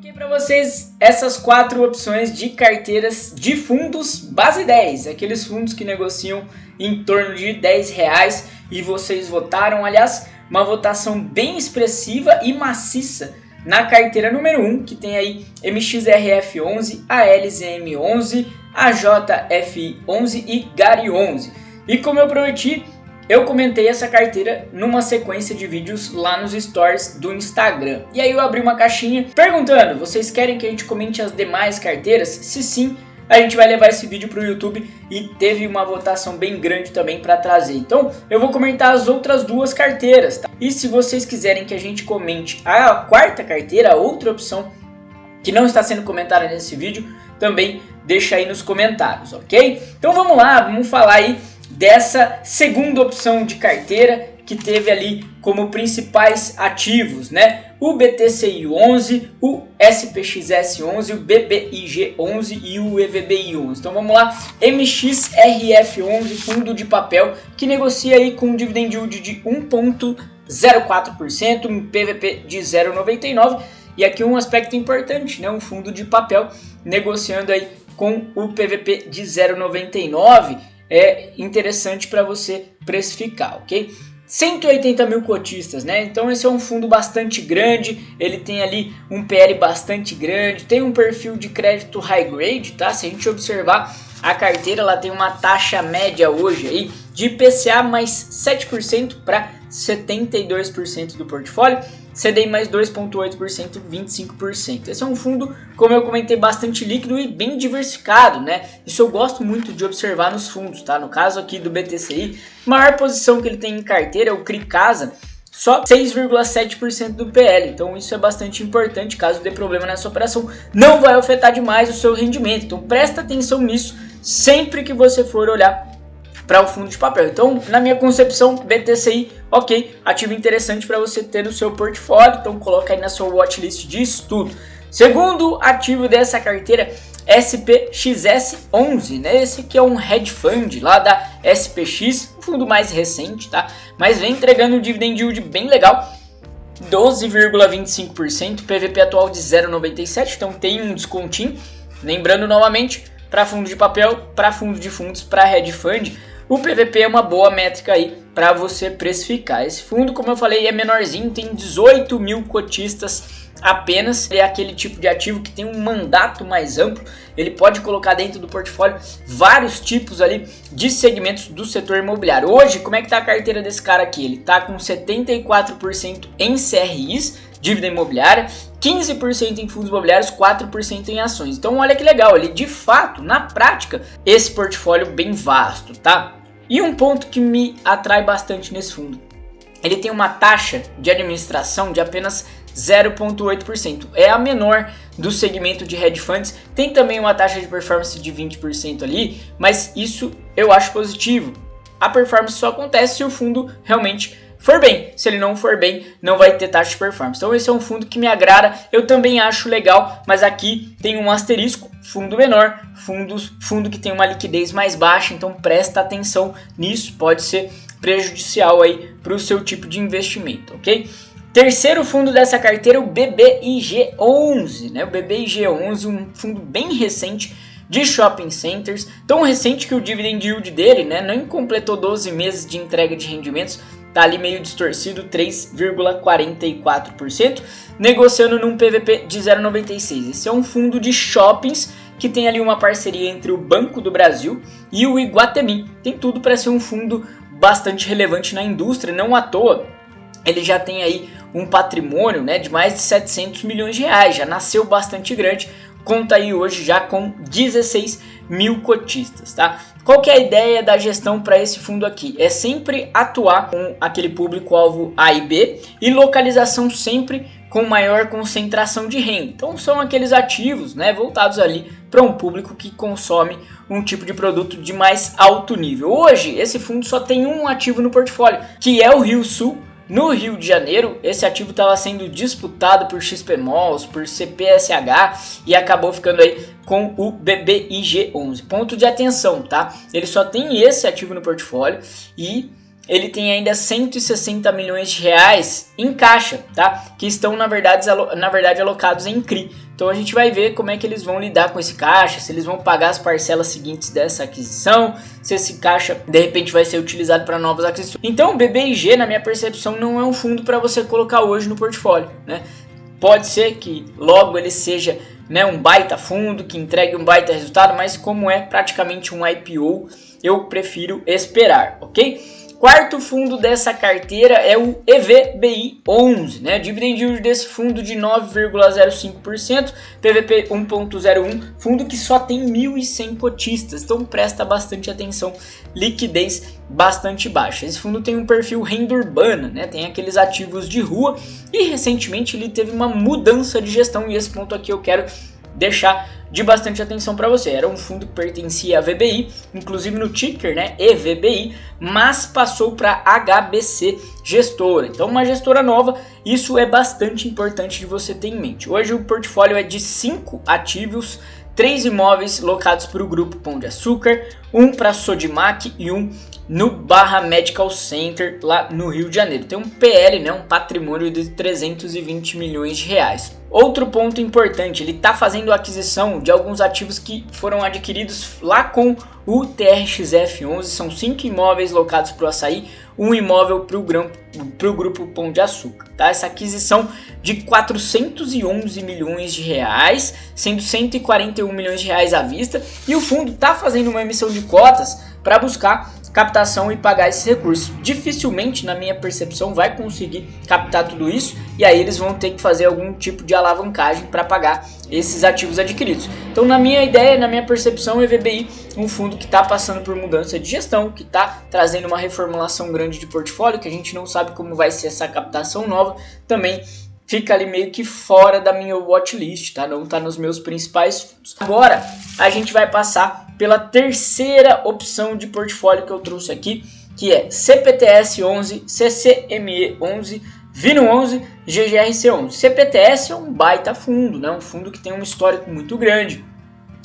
Aqui para vocês essas 4 opções de carteiras de fundos base 10, aqueles fundos que negociam em torno de R$10 e vocês votaram, aliás, uma votação bem expressiva e maciça na carteira número 1, que tem aí MXRF11, ALZM11, AJFI11 e GARI11. E como eu prometi, eu comentei essa carteira numa sequência de vídeos lá nos stories do Instagram. E aí eu abri uma caixinha perguntando, vocês querem que a gente comente as demais carteiras? Se sim, a gente vai levar esse vídeo para o YouTube e teve uma votação bem grande também para trazer. Então eu vou comentar as outras 2 carteiras, tá? E se vocês quiserem que a gente comente a 4ª carteira, a outra opção que não está sendo comentada nesse vídeo, também deixa aí nos comentários, ok? Então vamos lá, vamos falar aí dessa segunda opção de carteira que teve ali como principais ativos, né? O BTCI11, o SPXS11, o BBIG11 e o EVBI11. Então vamos lá, MXRF11, fundo de papel que negocia aí com um dividend yield de 1,04%, um PVP de 0,99 e aqui um aspecto importante, né? Um fundo de papel negociando aí com o PVP de 0,99 é interessante para você precificar, ok? 180 mil cotistas, né? Então esse é um fundo bastante grande, ele tem ali um PL bastante grande, tem um perfil de crédito high grade, tá? Se a gente observar a carteira, ela tem uma taxa média hoje aí de IPCA mais 7% para 72% do portfólio, CDI mais 2,8%, 25%. Esse é um fundo, como eu comentei, bastante líquido e bem diversificado, né? Isso eu gosto muito de observar nos fundos, tá? No caso aqui do BTCI, a maior posição que ele tem em carteira é o CRI Casa, só 6,7% do PL, então isso é bastante importante, caso dê problema nessa operação, não vai afetar demais o seu rendimento, então presta atenção nisso sempre que você for olhar para o fundo de papel. Então, na minha concepção, BTCI, ok, ativo interessante para você ter no seu portfólio, então coloca aí na sua watchlist de estudo. Segundo ativo dessa carteira, SPXS11, né? Esse aqui é um hedge fund lá da SPX, um fundo mais recente, tá? Mas vem entregando um dividend yield bem legal, 12,25%, PVP atual de 0,97, então tem um descontinho. Lembrando novamente, para fundo de papel, para fundo de fundos, para hedge fund, o PVP é uma boa métrica aí para você precificar. Esse fundo, como eu falei, é menorzinho, tem 18 mil cotistas apenas. É aquele tipo de ativo que tem um mandato mais amplo, ele pode colocar dentro do portfólio vários tipos ali de segmentos do setor imobiliário. Hoje, como é que tá a carteira desse cara aqui? Ele tá com 74% em CRIs, dívida imobiliária, 15% em fundos imobiliários, 4% em ações. Então olha que legal, ele de fato, na prática, esse portfólio bem vasto, tá? E um ponto que me atrai bastante nesse fundo, ele tem uma taxa de administração de apenas 0,8%, é a menor do segmento de hedge funds, tem também uma taxa de performance de 20% ali, mas isso eu acho positivo. A performance só acontece se o fundo realmente for bem, se ele não for bem, não vai ter taxa de performance. Então esse é um fundo que me agrada, eu também acho legal, mas aqui tem um asterisco, fundo menor, fundo que tem uma liquidez mais baixa, então presta atenção nisso, pode ser prejudicial aí para o seu tipo de investimento, ok? Terceiro fundo dessa carteira, o BBIG11, né? O BBIG11, um fundo bem recente de shopping centers, tão recente que o dividend yield dele, né, nem completou 12 meses de entrega de rendimentos, tá ali meio distorcido, 3,44%, negociando num PVP de 0,96. Esse é um fundo de shoppings que tem ali uma parceria entre o Banco do Brasil e o Iguatemi. Tem tudo para ser um fundo bastante relevante na indústria, não à toa. Ele já tem aí um patrimônio, né, de mais de 700 milhões de reais, já nasceu bastante grande, conta aí hoje já com 16 mil cotistas, tá? Qual que é a ideia da gestão para esse fundo aqui? É sempre atuar com aquele público-alvo A e B e localização sempre com maior concentração de renda. Então são aqueles ativos, né, voltados ali para um público que consome um tipo de produto de mais alto nível. Hoje esse fundo só tem um ativo no portfólio, que é o Rio Sul. No Rio de Janeiro, esse ativo estava sendo disputado por XP Malls, por CPSH e acabou ficando aí com o BBIG11. Ponto de atenção, tá? Ele só tem esse ativo no portfólio e ele tem ainda 160 milhões de reais em caixa, tá? Que estão, na verdade alocados em CRI. Então a gente vai ver como é que eles vão lidar com esse caixa, se eles vão pagar as parcelas seguintes dessa aquisição, se esse caixa de repente vai ser utilizado para novas aquisições. Então o BBIG, na minha percepção, não é um fundo para você colocar hoje no portfólio, né? Pode ser que logo ele seja, né, um baita fundo, que entregue um baita resultado, mas como é praticamente um IPO, eu prefiro esperar, ok? Quarto fundo dessa carteira é o EVBI11, né? Dividend yield desse fundo de 9,05%, PVP 1,01, fundo que só tem 1.100 cotistas, então presta bastante atenção, liquidez bastante baixa. Esse fundo tem um perfil renda urbana, né? Tem aqueles ativos de rua e recentemente ele teve uma mudança de gestão e esse ponto aqui eu quero deixar de bastante atenção para você. Era um fundo que pertencia à VBI, inclusive no ticker, né, EVBI, mas passou para HBC Gestora. Então uma gestora nova, isso é bastante importante de você ter em mente. Hoje o portfólio é de 5 ativos, 3 imóveis locados para o grupo Pão de Açúcar, um para Sodimac e um no Barra Medical Center lá no Rio de Janeiro. Tem um PL, né, um patrimônio de 320 milhões de reais. Outro ponto importante, ele está fazendo a aquisição de alguns ativos que foram adquiridos lá com o TRXF11, são 5 imóveis locados para o Açaí, um imóvel para o grupo Pão de Açúcar. Tá? Essa aquisição de 411 milhões de reais, sendo 141 milhões de reais à vista, e o fundo está fazendo uma emissão de cotas para buscar captação e pagar esses recursos. Dificilmente, na minha percepção, vai conseguir captar tudo isso e aí eles vão ter que fazer algum tipo de alavancagem para pagar esses ativos adquiridos. Então, na minha ideia, na minha percepção, o EVBI um fundo que está passando por mudança de gestão, que está trazendo uma reformulação grande de portfólio, que a gente não sabe como vai ser essa captação nova, também fica ali meio que fora da minha watchlist, tá? Não tá nos meus principais fundos. Agora, a gente vai passar pela terceira opção de portfólio que eu trouxe aqui, que é CPTS 11, CCME 11, Vino 11, GGRC 11. CPTS é um baita fundo, né? Um fundo que tem um histórico muito grande.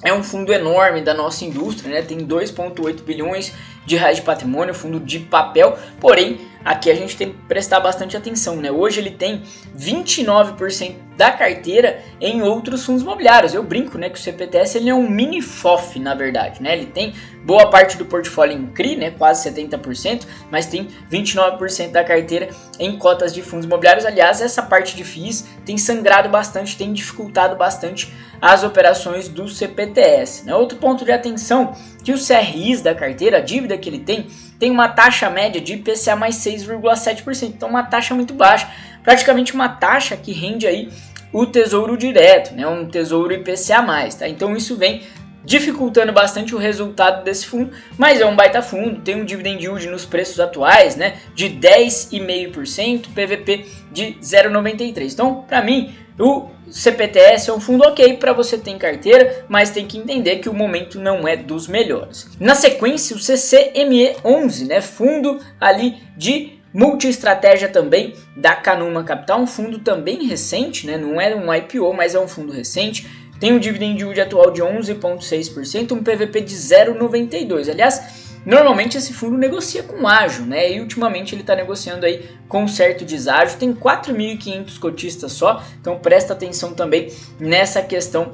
É um fundo enorme da nossa indústria, né? Tem 2,8 bilhões de reais de patrimônio, fundo de papel, porém, aqui a gente tem que prestar bastante atenção, né? Hoje ele tem 29% da carteira em outros fundos imobiliários. Eu brinco, né, que o CPTS ele é um mini FOF, na verdade, né? Ele tem boa parte do portfólio em CRI, né, quase 70%, mas tem 29% da carteira em cotas de fundos imobiliários. Aliás, essa parte de FIIs tem sangrado bastante, tem dificultado bastante as operações do CPTS, né? Outro ponto de atenção, que os CRIs da carteira, a dívida que ele tem uma taxa média de IPCA mais 6,7%, então uma taxa muito baixa, praticamente uma taxa que rende aí o tesouro direto, né, um tesouro IPCA+, tá? Então isso vem dificultando bastante o resultado desse fundo, mas é um baita fundo, tem um dividend yield nos preços atuais, né, de 10,5%, PVP de 0,93%. Então, para mim, o CPTS é um fundo ok para você ter em carteira, mas tem que entender que o momento não é dos melhores. Na sequência, o CCME 11, né, fundo ali de multi-estratégia também da Canuma Capital, um fundo também recente, né, não é um IPO, mas é um fundo recente. Tem um dividend yield atual de 11,6%, um PVP de 0,92%. Aliás, normalmente esse fundo negocia com ágio, né? E ultimamente ele está negociando aí com certo deságio. Tem 4.500 cotistas só, então presta atenção também nessa questão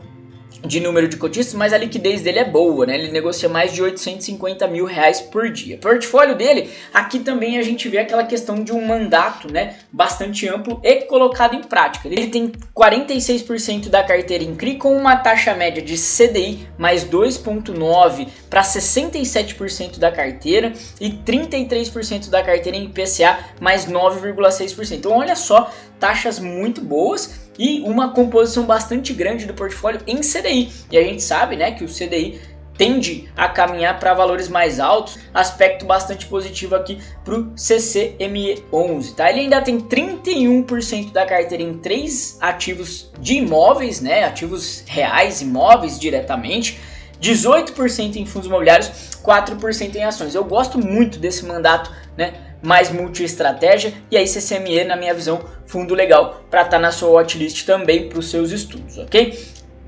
de número de cotistas, mas a liquidez dele é boa, né? Ele negocia mais de 850 mil reais por dia. O portfólio dele, aqui também a gente vê aquela questão de um mandato, né, bastante amplo e colocado em prática. Ele tem 46% da carteira em CRI com uma taxa média de CDI mais 2,9 para 67% da carteira e 33% da carteira em IPCA mais 9,6%. Então olha só, taxas muito boas e uma composição bastante grande do portfólio em CDI. E a gente sabe, né, que o CDI tende a caminhar para valores mais altos, aspecto bastante positivo aqui para o CCME 11, tá? Ele ainda tem 31% da carteira em 3 ativos de imóveis, né, ativos reais, imóveis diretamente, 18% em fundos imobiliários, 4% em ações. Eu gosto muito desse mandato, né, mais multi-estratégia, e aí CCME, na minha visão, fundo legal para estar na sua watchlist também para os seus estudos, ok?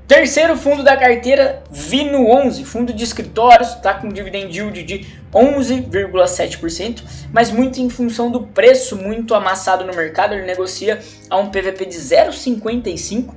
Terceiro fundo da carteira, Vino 11, fundo de escritórios, está com dividend yield de 11,7%, mas muito em função do preço muito amassado no mercado, ele negocia a um PVP de 0,55%,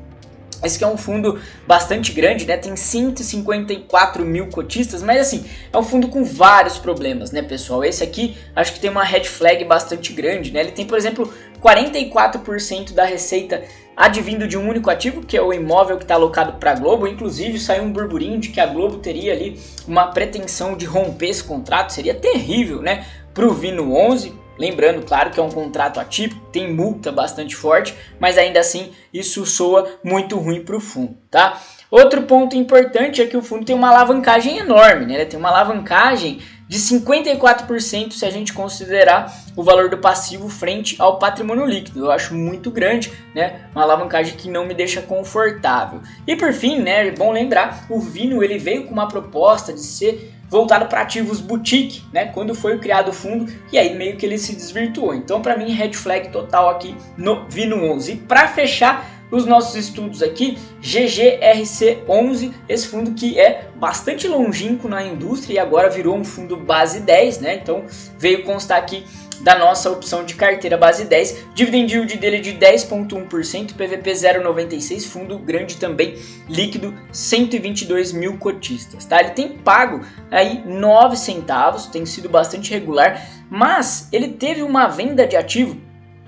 Esse aqui é um fundo bastante grande, né? Tem 154 mil cotistas, mas assim, é um fundo com vários problemas, né, pessoal? Esse aqui, acho que tem uma red flag bastante grande, né? Ele tem, por exemplo, 44% da receita advindo de um único ativo, que é o imóvel que está alocado para a Globo. Inclusive, saiu um burburinho de que a Globo teria ali uma pretensão de romper esse contrato. Seria terrível, né, para o Vino 11. Lembrando, claro, que é um contrato atípico, tem multa bastante forte, mas ainda assim isso soa muito ruim para o fundo, tá? Outro ponto importante é que o fundo tem uma alavancagem enorme, né? Ele tem uma alavancagem de 54% se a gente considerar o valor do passivo frente ao patrimônio líquido. Eu acho muito grande, né? Uma alavancagem que não me deixa confortável. E por fim, né, é bom lembrar, o Vino ele veio com uma proposta de ser voltado para ativos boutique, né, quando foi criado o fundo, e aí meio que ele se desvirtuou. Então, para mim, red flag total aqui no Vino 11. E para fechar os nossos estudos aqui, GGRC11, esse fundo que é bastante longínquo na indústria e agora virou um fundo base 10, né? Então, veio constar aqui da nossa opção de carteira base 10, dividend yield dele de 10,1%, PVP 0,96, fundo grande também, líquido, 122 mil cotistas, tá? Ele tem pago aí 9 centavos, tem sido bastante regular, mas ele teve uma venda de ativo,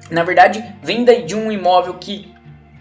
na verdade, venda de um imóvel que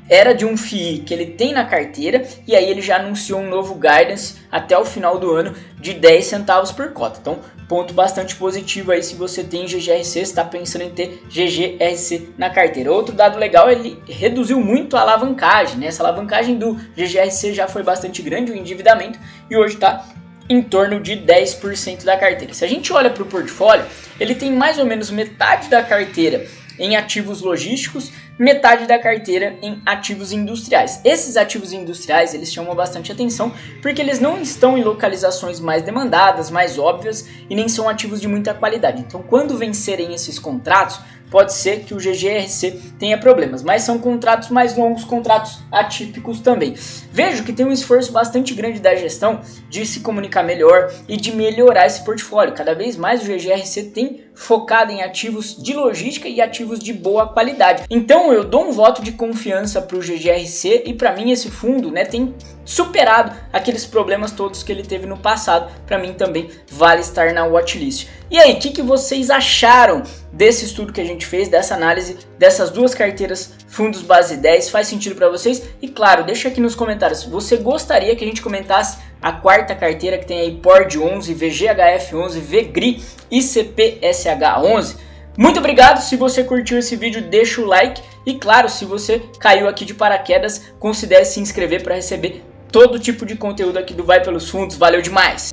era de um FII que ele tem na carteira, e aí ele já anunciou um novo guidance até o final do ano de 10 centavos por cota. Então, ponto bastante positivo aí se você tem GGRC, está pensando em ter GGRC na carteira. Outro dado legal, ele reduziu muito a alavancagem, né? Essa alavancagem do GGRC já foi bastante grande, o endividamento, e hoje está em torno de 10% da carteira. Se a gente olha para o portfólio, ele tem mais ou menos metade da carteira em ativos logísticos, metade da carteira em ativos industriais. Esses ativos industriais, eles chamam bastante atenção porque eles não estão em localizações mais demandadas, mais óbvias, e nem são ativos de muita qualidade. Então, quando vencerem esses contratos, pode ser que o GGRC tenha problemas, mas são contratos mais longos, contratos atípicos também. Vejo que tem um esforço bastante grande da gestão de se comunicar melhor e de melhorar esse portfólio. Cada vez mais o GGRC tem focado em ativos de logística e ativos de boa qualidade. Então eu dou um voto de confiança para o GGRC e para mim esse fundo, né, tem superado aqueles problemas todos que ele teve no passado. Para mim também vale estar na watchlist. E aí, o que vocês acharam desse estudo que a gente fez, dessa análise dessas duas carteiras fundos base 10? Faz sentido para vocês? E claro, deixa aqui nos comentários, você gostaria que a gente comentasse a quarta carteira que tem aí PORD 11, VGHF 11, VGRI e CPSH 11? Muito obrigado, se você curtiu esse vídeo deixa o like e claro, se você caiu aqui de paraquedas, considere se inscrever para receber todo tipo de conteúdo aqui do Vai Pelos Fundos. Valeu demais!